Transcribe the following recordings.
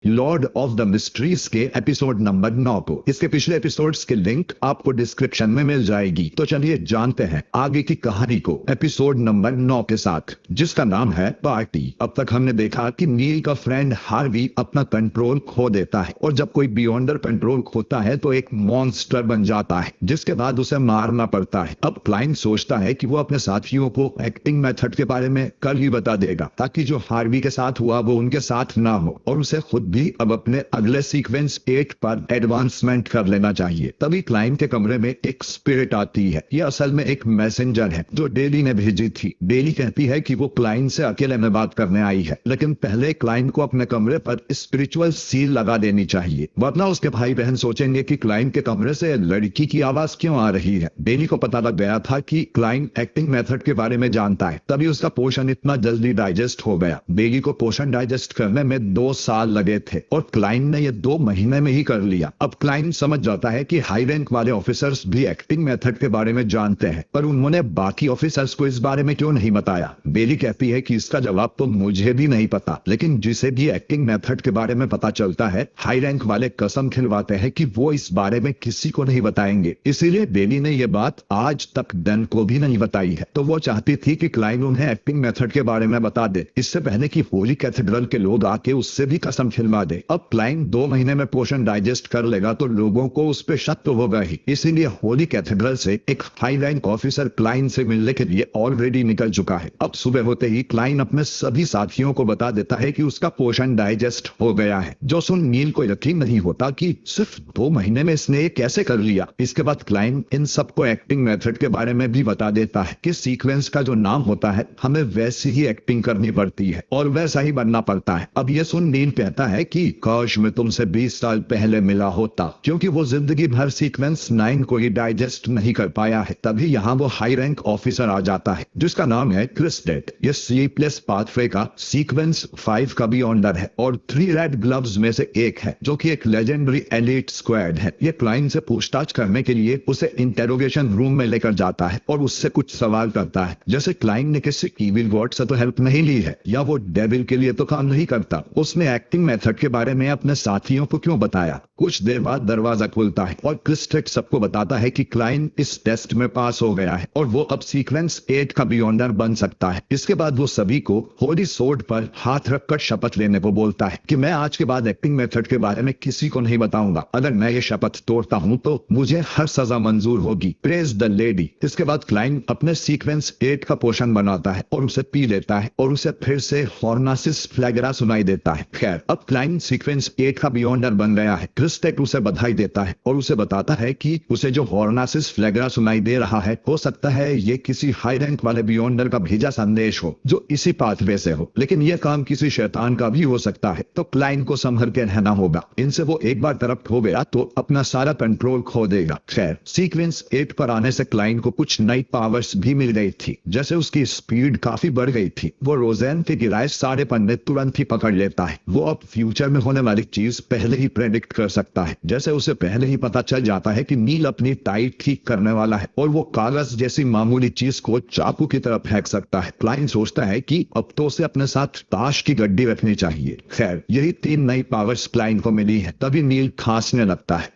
Lord of the mysteries के episode number 9 को। इसके पिछले एपिसोड्स के लिंक आपको डिस्क्रिप्शन में मिल जाएगी। तो चलिए जानते हैं आगे की कहानी को एपिसोड नंबर 9 के साथ, जिसका नाम है पार्टी। अब तक हमने देखा कि नील का फ्रेंड हार्वी अपना कंट्रोल खो देता है और जब कोई बियॉन्डर कंट्रोल खोता है तो एक मॉन्स्टर बन जाता है, जिसके बाद उसे मारना पड़ता है। अब क्लाइंट सोचता है कि वो अपने साथियों को एक्टिंग मेथड के बारे में कल ही बता देगा, ताकि जो हार्वी के साथ हुआ वो उनके साथ ना हो, और उसे खुद भी अब अपने अगले सीक्वेंस 8 पर एडवांसमेंट कर लेना चाहिए। तभी क्लाइंट के कमरे में एक स्पिरिट आती है। ये असल में एक मैसेंजर है जो डेली ने भेजी थी। डेली कहती है कि वो क्लाइंट से अकेले में बात करने आई है, लेकिन पहले क्लाइंट को अपने कमरे पर स्पिरिचुअल सील लगा देनी चाहिए, वरना उसके भाई बहन सोचेंगे कि क्लाइंट के कमरे से लड़की की आवाज क्यों आ रही है। डेली को पता लग गया था कि क्लाइंट एक्टिंग मेथड के बारे में जानता है, तभी उसका पोषण इतना जल्दी डाइजेस्ट हो गया। डेली को पोषण डाइजेस्ट करने में 2 साल लगे थे और क्लाइंट ने ये 2 महीने में ही कर लिया। अब क्लाइंट समझ जाता है कि हाई रैंक वाले ऑफिसर्स भी एक्टिंग मेथड के बारे में जानते हैं, पर उन्होंने बाकी ऑफिसर्स को इस बारे में क्यों नहीं बताया। बेली कहती है कि इसका जवाब तो मुझे भी नहीं पता, लेकिन जिसे भी एक्टिंग मेथड के बारे में पता चलता है, हाई रैंक वाले कसम खिलवाते हैं कि वो इस बारे में किसी को नहीं बताएंगे। इसीलिए बेली ने यह बात आज तक डन को भी नहीं बताई है। तो वो चाहती थी कि क्लाइंट उन्हें एक्टिंग मेथड के बारे में बता दे, इससे पहले कि होली कैथेड्रल के लोग आके उससे भी कसम खिलवा दे। अब क्लाइंट 2 महीने में पोषण डाइजेस्ट कर लेगा तो लोगों को उस पर शक तो होगा ही। इसीलिए होली कैथेड्रल से एक हाई रैंक ऑफिसर क्लाइंट से मिलने के लिए ऑलरेडी निकल चुका है। अब सुबह होते ही क्लाइंट अपने सभी साथियों को बता देता है कि उसका पोषण डाइजेस्ट हो गया है, जो सुन नील को यकीन नहीं होता कि सिर्फ 2 महीने में इसने ये कैसे कर लिया। इसके बाद क्लाइंट इन सबको एक्टिंग मेथड के बारे में भी बता देता है कि सीक्वेंस का जो नाम होता है हमें वैसी ही एक्टिंग करनी पड़ती है और वैसा ही बनना पड़ता है। अब ये सुन नील कहता है कि काश मैं तुमसे 20 साल पहले मिला होता, क्योंकि वो जिंदगी भर सीक्वेंस 9 को ही डाइजेस्ट नहीं कर पाया है। तभी यहाँ वो हाई रैंक ऑफिसर आ जाता है जिसका नाम है क्रिस्टेट। ये स्लीपलेस पाथवे का सीक्वेंस 5 का भी ऑनर है और 3 रेड ग्लव्स में से एक है, जो कि एक लेजेंडरी एलीट स्क्वाड है। ये क्लाइंट से पूछताछ करने के लिए उसे इंटेरोगेशन रूम में लेकर जाता है और उससे कुछ सवाल करता है, जैसे क्लाइंट ने किसी इविल गॉड से तो हेल्प नहीं ली है, या वो डेविल के लिए तो काम नहीं करता, उसने एक्टिंग मेथड के बारे में अपने साथियों को क्यों बताया। कुछ देर बाद दरवाजा खुलता है और क्रिस्टेट सबको बताता है कि क्लाइंट इस टेस्ट में पास हो गया है और वो अब सीक्वेंस 8 का बियॉन्डर बन सकता है। इसके बाद वो सभी को होली सोर्ड पर हाथ रखकर शपथ लेने को बोलता है कि मैं आज के बाद एक्टिंग मेथड के बारे में किसी को नहीं बताऊंगा। अगर मैं ये शपथ तोड़ता हूं तो मुझे हर सजा मंजूर होगी। Praise the lady. इसके बाद क्लाइंट अपने सीक्वेंस 8 का पोषण बनाता है और उसे पी लेता है और उसे फिर से हॉर्नासिस फ्लैगरा सुनाई देता है। खैर, अब क्लाइंट सीक्वेंस 8 का बियॉन्डर बन गया है। क्रिस्टेट उसे बधाई देता है और उसे बताता है कि उसे जो हॉर्नासिस फ्लैगरा सुनाई दे रहा है, हो सकता है ये किसी हाई रैंक वाले बियॉन्डर का भेजा संदेश हो जो इसी पाथवे से हो, लेकिन यह काम किसी शैतान का भी हो सकता है, तो क्लाइंट को संभल के रहना होगा। इनसे वो एक बार तरफ हो गया तो अपना सारा कंट्रोल खो देगा। खैर, सीक्वेंस 8 पर आने से क्लाइंट को कुछ नई पावर्स भी मिल गई थी, जैसे उसकी स्पीड काफी बढ़ गई थी। वो रोजेन के गिराए सारे पन्ने तुरंत ही पकड़ लेता है। वो अब फ्यूचर में होने वाली चीज पहले ही प्रेडिक्ट कर सकता है, जैसे उसे पहले ही पता चल जाता है कि नील अपनी टाइट ठीक करने वाला है और वो कागज जैसी मामूली चीज को चाकू की तरफ फेंक सकता है। क्लाइंट सोचता है कि अब तो उसे अपने साथ ताश की गड्डी रखनी चाहिए। खैर, यही 3 नई पावर्स क्लाइंट को मिली है। तभी नील खांसने लगता है।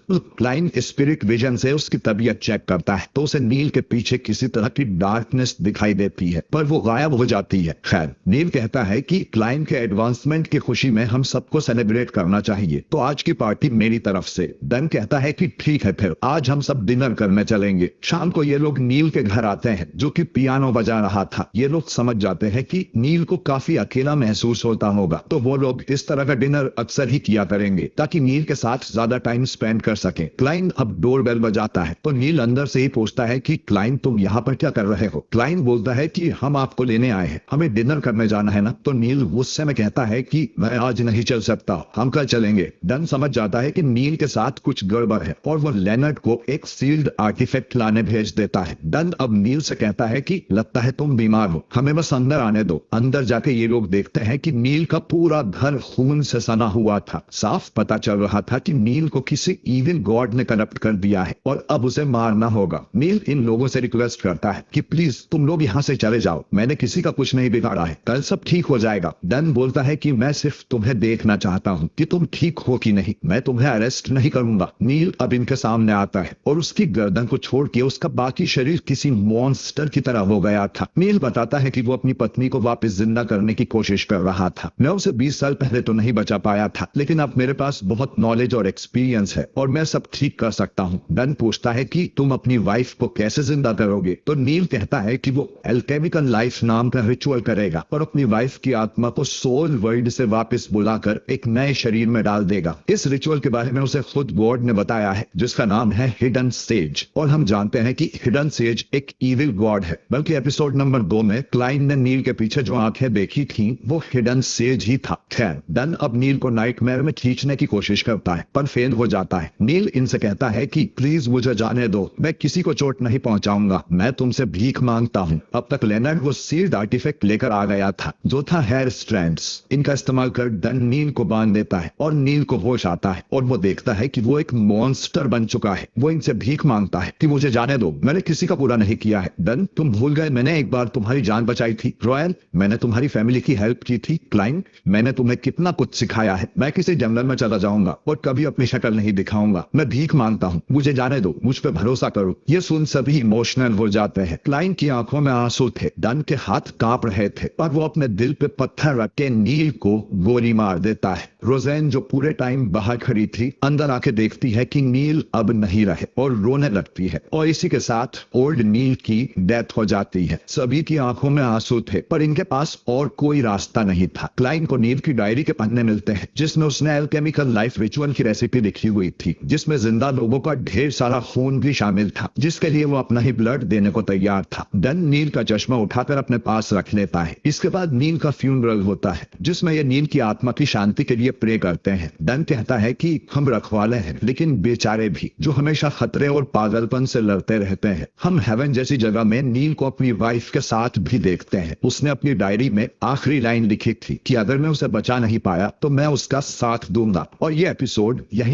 क्लाइंट स्पिरिट विजन से उसकी तबीयत चेक करता है तो उसे नील के पीछे किसी तरह की डार्कनेस दिखाई देती है, पर वो गायब हो जाती है। खैर, नील कहता है कि क्लाइंट के एडवांसमेंट की खुशी में हम सबको सेलिब्रेट करना चाहिए, तो आज की पार्टी मेरी तरफ से। डन कहता है कि ठीक है, फिर आज हम सब डिनर करने चलेंगे। शाम को ये लोग नील के घर आते हैं जो कि पियानो बजा रहा था। ये लोग समझ जाते हैं कि नील को काफी अकेला महसूस होता होगा, तो वो लोग इस तरह का डिनर अक्सर ही किया करेंगे ताकि नील के साथ ज्यादा टाइम स्पेंड कर सके। क्लाइंट अब डोर बेल बजाता है तो नील अंदर से ही पूछता है कि क्लाइंट, तुम यहाँ पर क्या कर रहे हो। क्लाइंट बोलता है कि हम आपको लेने आए हैं, हमें डिनर करने जाना है ना। तो नील गुस्से में कहता है कि मैं आज नहीं चल सकता, हम कल चलेंगे। डन समझ जाता है कि नील के साथ कुछ गड़बड़ है और वो लेनर्ड को एक सील्ड आर्टिफैक्ट लाने भेज देता है। डन अब नील से कहता है कि लगता है तुम बीमार हो, हमें बस अंदर आने दो। अंदर जाके ये लोग देखते हैं कि नील का पूरा घर खून से सना हुआ था। साफ पता चल रहा था कि नील को किसी इविल गॉड ने करप्ट कर दिया है और अब उसे मारना होगा। नील इन लोगों से रिक्वेस्ट करता है कि प्लीज तुम लोग यहाँ से चले जाओ, मैंने किसी का कुछ नहीं बिगाड़ा है, कल सब ठीक हो जाएगा। डन बोलता है कि मैं सिर्फ तुम्हें देखना चाहता हूँ कि तुम ठीक हो कि नहीं, मैं तुम्हें अरेस्ट नहीं करूंगा। नील अब इनके सामने आता है और उसकी गर्दन को छोड़ के उसका बाकी शरीर किसी मॉन्स्टर की तरह हो गया था। नील बताता है कि वो अपनी पत्नी को वापस जिंदा करने की कोशिश कर रहा था। मैं उसे 20 साल पहले तो नहीं बचा पाया था, लेकिन अब मेरे पास बहुत नॉलेज और एक्सपीरियंस है और मैं सब ठीक कर सकता हूँ। डन पूछता है कि तुम अपनी वाइफ को कैसे जिंदा करोगे, तो नील कहता है कि वो एल्केमिकल लाइफ नाम का रिचुअल करेगा और अपनी वाइफ की आत्मा को सोल वर्ल्ड से वापस बुलाकर एक नए शरीर में डाल देगा। इस रिचुअल के बारे में उसे खुद गॉड ने बताया है, जिसका नाम है हिडन सेज, और हम जानते हैं कि हिडन सेज एक इविल गॉड है। बल्कि एपिसोड नंबर 2 में क्लाइन ने नील के पीछे जो आंखें देखी थी वो हिडन सेज ही था। खैर, डन अब नील को नाइटमेयर में खींचने की कोशिश करता है पर फेल हो जाता है। नील इनसे कहता है कि प्लीज मुझे जाने दो, मैं किसी को चोट नहीं पहुंचाऊंगा, मैं तुमसे भीख मांगता हूँ। अब तक लेनर्ड वो सील्ड आर्टिफैक्ट लेकर आ गया था जो था हेयर स्ट्रैंड्स। इनका इस्तेमाल कर डन नील को बांध देता है और नील को होश आता है और वो देखता है कि वो एक मॉन्स्टर बन चुका है। वो इनसे भीख मांगता है कि मुझे जाने दो, मैंने किसी का बुरा नहीं किया है। डन, तुम भूल गए मैंने एक बार तुम्हारी जान बचाई थी। रॉयल, मैंने तुम्हारी फैमिली की हेल्प की थी। क्लाइन, मैंने तुम्हें कितना कुछ सिखाया है। मैं किसी जंगल में चला जाऊंगा और कभी अपनी शक्ल नहीं दिखाऊंगा, मैं भीख मांगता हूँ, मुझे जाने दो, मुझ पे भरोसा करो। ये सुन सभी इमोशनल हो जाते हैं। क्लाइन की आंखों में आंसू थे, डन के हाथ कांप रहे थे और वो अपने दिल पे पत्थर रख के नील को गोली मार देता है। रोजेन जो पूरे टाइम बाहर खड़ी थी अंदर आके देखती है कि नील अब नहीं रहे और रोने लगती है और इसी के साथ ओल्ड नील की डेथ हो जाती है। सभी की आंखों में आंसू थे पर इनके पास और कोई रास्ता नहीं था। क्लाइन को नील की डायरी के पन्ने मिलते हैं जिसमें उसने एल्केमिकल लाइफ रिचुअल की रेसिपी लिखी हुई थी, जिसमें जिंदा लोगों का ढेर सारा खून भी शामिल था, जिसके लिए वो अपना ही ब्लड देने को तैयार था। डन नील का चश्मा उठाकर अपने पास रख लेता है। इसके बाद नील का फ्यूनरल होता है जिसमें ये नील की आत्मा की शांति के लिए प्रे करते हैं। डन कहता है कि हम रखवाले हैं लेकिन बेचारे भी, जो हमेशा खतरे और पागलपन से लड़ते रहते हैं। हम हेवन जैसी जगह में नील को अपनी वाइफ के साथ भी देखते हैं। उसने अपनी डायरी में आखिरी लाइन लिखी थी कि अगर मैं उसे बचा नहीं पाया तो मैं उसका साथ दूंगा। और ये एपिसोड यहीं